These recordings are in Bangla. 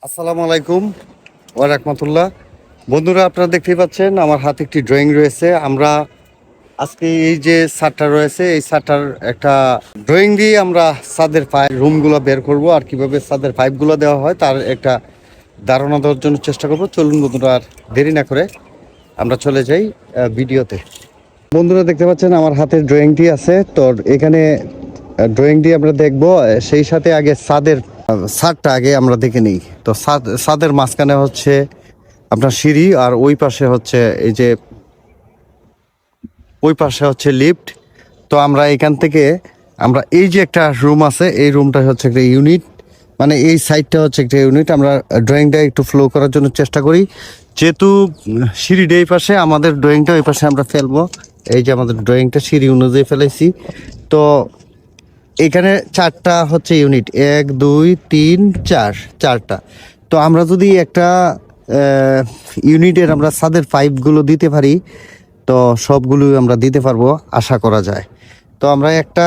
আসসালামু আলাইকুম ওয়া রাহমাতুল্লাহ। বন্ধুরা, আপনারা দেখতেই পাচ্ছেন আমার হাতে একটি ড্রয়িং রয়েছে। আমরা আজকে এই যে ছাদটা রয়েছে, এই ছাদটার একটা ড্রয়িং দিয়ে আমরা ছাদের পাইপ রুমগুলো বের করব আর কিভাবে ছাদের পাইপগুলো দেওয়া হয় তার একটা ধারণা দেওয়ার জন্য চেষ্টা করব। চলুন বন্ধুরা, আর দেরি না করে আমরা চলে যাই ভিডিওতে। বন্ধুরা দেখতে পাচ্ছেন আমার হাতে ড্রয়িংটি আছে। তো এখানে ড্রয়িংটি আমরা দেখব, সেই সাথে আগে ছাদটা আগে আমরা দেখে নিই। তো ছাদের মাঝখানে হচ্ছে আপনার সিঁড়ি, আর ওই পাশে হচ্ছে লিফট। তো আমরা এখান থেকে এই যে একটা রুম আছে, এই রুমটা হচ্ছে একটা ইউনিট, মানে এই সাইডটা হচ্ছে একটা ইউনিট। আমরা ড্রয়িংটা একটু ফ্লো করার জন্য চেষ্টা করি, যেহেতু সিঁড়িটা এই পাশে, আমাদের ড্রয়িংটা ওই পাশে আমরা ফেলবো। এই যে আমাদের ড্রয়িংটা সিঁড়ি অনুযায়ী ফেলেছি। তো এখানে চারটা হচ্ছে ইউনিট, 1 2 3 4, চারটা। তো আমরা যদি একটা ইউনিটের আমরা ছাদের পাইপগুলো দিতে পারি, তো সবগুলোই আমরা দিতে পারবো আশা করা যায়। তো আমরা একটা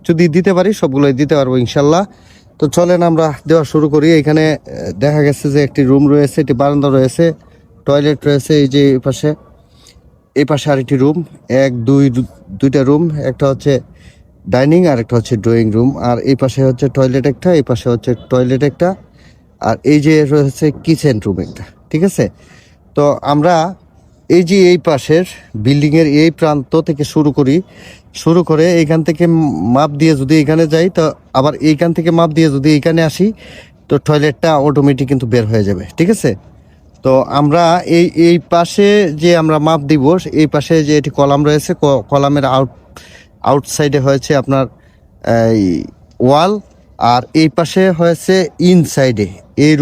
যদি দিতে পারি, সবগুলোই দিতে পারবো ইনশাল্লাহ। তো চলেন আমরা দেওয়া শুরু করি। এখানে দেখা গেছে যে একটি রুম রয়েছে, একটি বারান্দা রয়েছে, টয়লেট রয়েছে। এই যে এই পাশে আরেকটি রুম, দুইটা রুম, একটা হচ্ছে ডাইনিং আর একটা হচ্ছে ড্রয়িং রুম। আর এই পাশে হচ্ছে টয়লেট একটা, এই পাশে হচ্ছে টয়লেট একটা, আর এই যে রয়েছে কিচেন রুম একটা। ঠিক আছে। তো আমরা এই যে এই পাশের বিল্ডিংয়ের এই প্রান্ত থেকে শুরু করে এইখান থেকে মাপ দিয়ে যদি এখানে যাই, তো আবার এইখান থেকে মাপ দিয়ে যদি এখানে আসি, তো টয়লেটটা অটোমেটিক কিন্তু বের হয়ে যাবে। ঠিক আছে। তো আমরা এই পাশে যে আমরা মাপ দিব, এই পাশে যে এটি কলাম রয়েছে, কলামের আউটসাইডে হয়েছে আপনার এই ওয়াল, আর এই পাশে হয়েছে ইনসাইডে, এই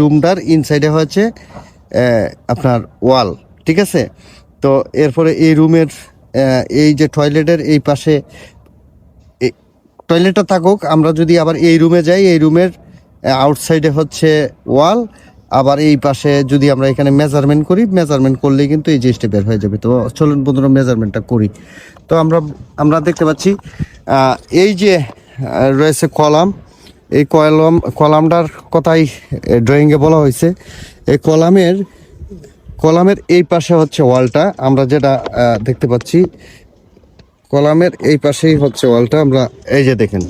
রুমটার ইনসাইডে হয়েছে আপনার ওয়াল। ঠিক আছে। তো এরপরে এই রুমের এই যে টয়লেটের এই পাশে টয়লেটটা থাকুক, আমরা যদি আবার এই রুমে যাই, এই রুমের আউটসাইডে হচ্ছে ওয়াল, আবার এই পাশে যদি আমরা এখানে মেজারমেন্ট করলেই কিন্তু এই জিনিসটা বের হয়ে যাবে। তো চলুন বন্ধুরা, মেজারমেন্টটা করি। তো আমরা দেখতে পাচ্ছি এই যে রয়েছে কলাম, এই কলামটার কথাই ড্রয়িংয়ে বলা হয়েছে। এই কলামের এই পাশে হচ্ছে ওয়ালটা, আমরা যেটা দেখতে পাচ্ছি, কলামের এই পাশেই হচ্ছে ওয়ালটা। আমরা এই যে দেখেন,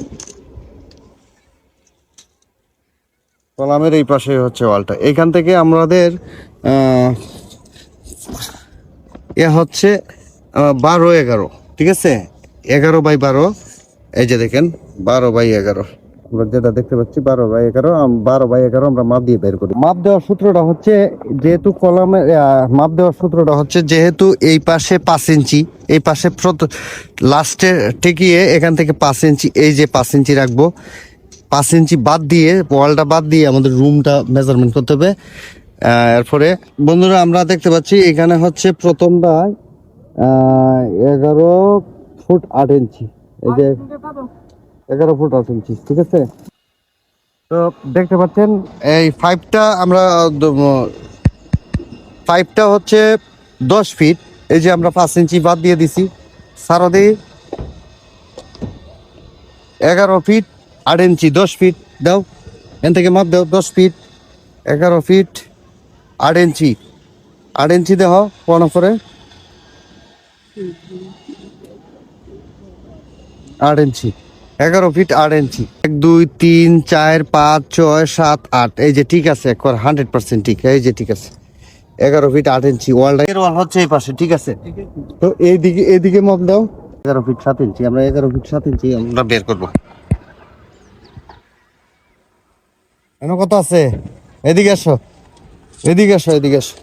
কলামের এই পাশেই হচ্ছে ওয়ালটা। এখান থেকে আমাদের হচ্ছে 12 11। ঠিক আছে, 11 বাই 12। এই যে দেখেন, 12 বাই 11 আমরা যেটা দেখতে পাচ্ছি, 12 বাই 11। 12 বাই 11 আমরা মাপ দিয়ে বের করি। মাপ দেওয়ার সূত্রটা হচ্ছে, যেহেতু কলামে মাপ দেওয়ার সূত্রটা হচ্ছে, যেহেতু এই পাশে 5 ইঞ্চি, এই পাশে লাস্টে ঠেকিয়ে এখান থেকে 5 ইঞ্চি, এই যে 5 ইঞ্চি রাখবো। 5 ইঞ্চি বাদ দিয়ে, ওয়ালটা বাদ দিয়ে আমাদের রুমটা মেজারমেন্ট করতে হবে। এরপরে বন্ধুরা, আমরা দেখতে পাচ্ছি এখানে হচ্ছে প্রথমটা 11 ফুট 8 ইঞ্চি। এই যে 11 ফুট 8 ইঞ্চি। ঠিক আছে। তো দেখতে পাচ্ছেন এই পাইপটা হচ্ছে 10 ফিট। এই যে আমরা 5 ইঞ্চি বাদ দিয়ে দিছি, সারা দিই 11 ফিট 8 ইঞ্চি, 10 ফিট দাও, এখান থেকে মাপ দাও। 10 ফিট 11 ফিট 8 ইঞ্চি, 8 ইঞ্চি দেহ কোন করে 8 ইঞ্চি, 11 ফিট 8 ইঞ্চি। 1 2 3 4 5 6 7 8। এই যে ঠিক আছে, একবার 100% ঠিক। এই যে ঠিক আছে, 11 ফিট 8 ইঞ্চি ওয়ালটা, এর ওয়াল হচ্ছে এই পাশে। ঠিক আছে। তো এইদিকে মাপ দাও। 11 ফিট 7 ইঞ্চি, আমরা 11 ফিট 7 ইঞ্চি আমরা বের করবো। এমন কথা আছে। এদিকে আসো, এদিকে আসো, এদিকে আসো।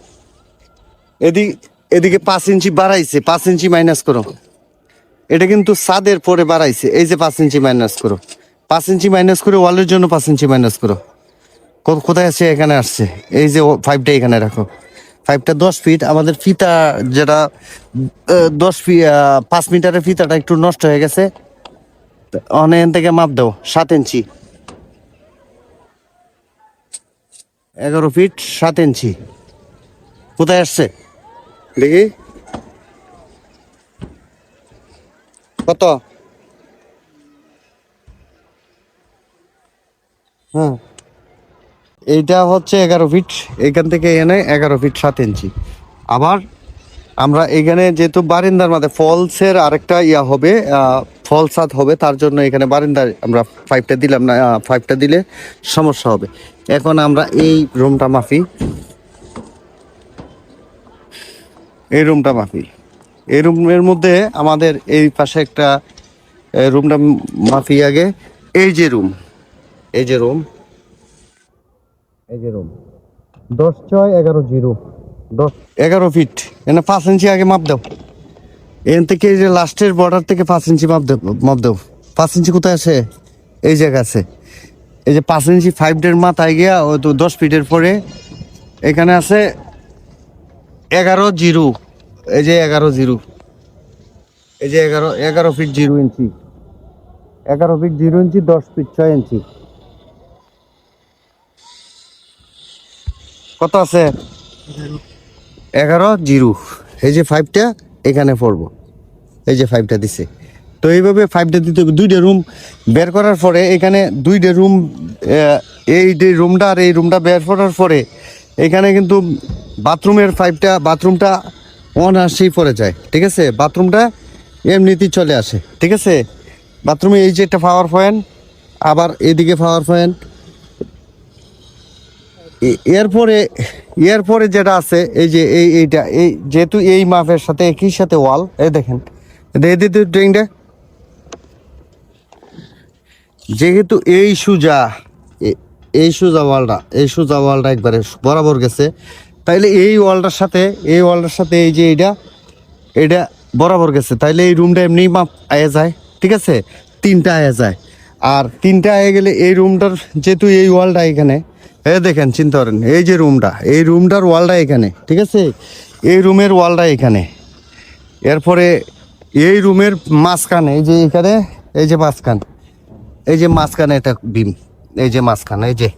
এদিকে 5 ইঞ্চি বাড়াইছে, 5 ইঞ্চি মাইনাস করো। এটা কিন্তু ছাদের পরে বাড়াইছে। এই যে 5 ইঞ্চি মাইনাস করো, 5 ইঞ্চি মাইনাস করে ওয়ালের জন্য 5 ইঞ্চি মাইনাস করো। কোথায় আছে? এখানে আসছে। এই যে পাইপটা এখানে রাখো। পাইপটা 10 ফিট। আমাদের ফিতা যেটা 10 ফিট 5 মিটারের ফিতাটা একটু নষ্ট হয়ে গেছে, অনেক থেকে মাপ দাও। 7 ইঞ্চি, 11 ফিট 7 ইঞ্চি। কোথায় আসছে দেখি কত। হ্যাঁ, এইটা হচ্ছে 11 ফিট, এখান থেকে এখানে 11 ফিট 7 ইঞ্চি। আবার আমরা এখানে যেহেতু বারিন্দার মধ্যে ফলসের আরেকটা হবে, ফল ছাদ হবে, তার জন্য এখানে বারিন্দার আমরা 5টা দিলাম না, 5টা দিলে সমস্যা হবে। এখন আমরা এই রুমটা মাপি, এই রুমের মধ্যে আমাদের এই পাশে একটা রুমটা মাপি আগে। এই যে রুম, এই যে রুম, এই যে রুম 10/6 11 11 ফিট, এনে 5 ইঞ্চি আগে মাপ দাও। এখান থেকে এই যে লাস্টের বর্ডার থেকে 5 ইঞ্চি মাপ দাও। 5 ইঞ্চি কোথায় আছে? এই জায়গা আছে। এই যে 5 ইঞ্চি 5 মাথায় গিয়া ও তো 10 ফিটের পরে এখানে আছে 11 0। এই যে 11 0, এই যে 11 ফিট 0 ইঞ্চি, 11 ফিট 0 ইঞ্চি, 10 ফিট 6 ইঞ্চি। কত আছে? 11 0। এই যে 5টা এখানে পড়বো, এই যে 5টা দিছে। তো এইভাবে 5টা দিতে 2টা রুম বের করার পরে এখানে 2টা রুম, এই যে রুমটা আর এই রুমটা বের করার পরে এখানে কিন্তু বাথরুমের 5টা, বাথরুমটা অনায়াসেই পড়ে যায়, ঠিক আছে? বাথরুমটা এমনিতেই চলে আসে, ঠিক আছে? বাথরুমে এই যে একটা পাওয়ার পয়েন্ট, আবার এদিকে পাওয়ার পয়েন্ট। এরপরে যেটা আছে এই যে এইটা, এই যেহেতু এই মাপের সাথে একই সাথে ওয়াল, এই দেখেন ড্রয়িংটা, যেহেতু এই সোজা ওয়ালটা একবারে বরাবর গেছে, তাইলে এই ওয়ালটার সাথে এই যে এটা বরাবর গেছে, তাইলে এই রুমটা এমনি মাপ আয়া যায়, ঠিক আছে? 3টা আয়া যায়। আর 3টা আয়া গেলে এই রুমটার যেহেতু এই ওয়ালটা এখানে, এই দেখেন চিন্তা করেন, এই যে রুমটা, এই রুমটার ওয়ালটা এখানে, ঠিক আছে? এই রুমের ওয়ালটা এখানে। এরপরে এই রুমের মাঝখানে এই যে এখানে, এই যে মাঝখানে একটা বিম, এই যে মাঝখানে, এই যে,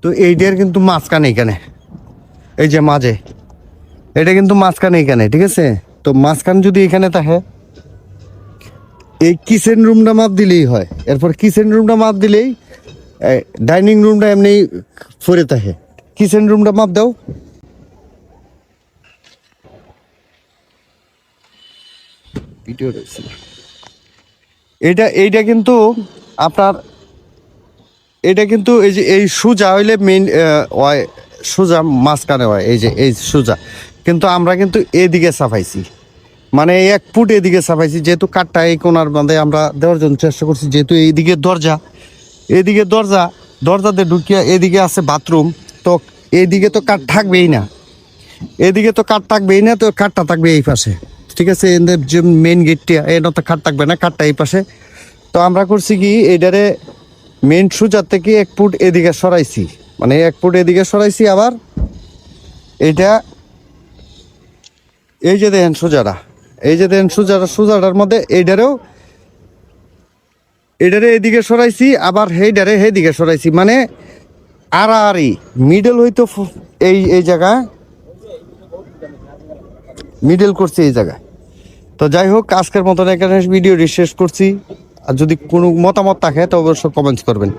তো এইটার কিন্তু মাঝখানে এখানে, এই যে মাঝে, এটা কিন্তু মাঝখানে এখানে, ঠিক আছে? তো মাঝখানে যদি এখানে থাকে, এই কিচেন রুমটা মাপ দিলেই হয়। এরপর কিচেন রুমটা মাপ দিলেই ডাইনিং রুমটা এমনি ফরে থাকে। কিচেন রুমটা মাপ দাও। ভিডিও রয়েছে এইটা কিন্তু আপনার, এটা কিন্তু এই যে এই সোজা হইলে মেইন সোজা মাঝখানে হয়, এই যে এই সোজা। কিন্তু আমরা কিন্তু এদিকে সাফাইছি, মানে 1 ফুট এদিকে সাফাইছি, যেহেতু কাঠটা এই কোনার মধ্যে আমরা দেওয়ার জন্য চেষ্টা করছি। যেহেতু এইদিকে দরজাতে ঢুকিয়া এদিকে আছে বাথরুম, তো এইদিকে তো কাঠ থাকবেই না, তো কাঠটা থাকবে এই পাশে, ঠিক আছে? এদের যে মেইন গেটটা, এটা তো কাঠ থাকবে না, কাঠটা এই পাশে। তো আমরা করছি কি, এটারে মেইন সোজা থেকে 1 ফুট এদিকে সরাইছি, মানে 1 ফুট এদিকে সরাইছি। আবার এটা এই যে দেখেন সোজাটার মধ্যে এটারে এদিকে সরাইছি, আবার সেইদিকে সরাইছি, মানে আড়াআড়ি মিডল হইতো এই জায়গায়, মিডল করছি এই জায়গায়। তো যাই হোক, আজকের মতন এখানে ভিডিওটি শেষ করছি। আর যদি কোনো মতামত থাকে তো অবশ্যই কমেন্টস করবেন।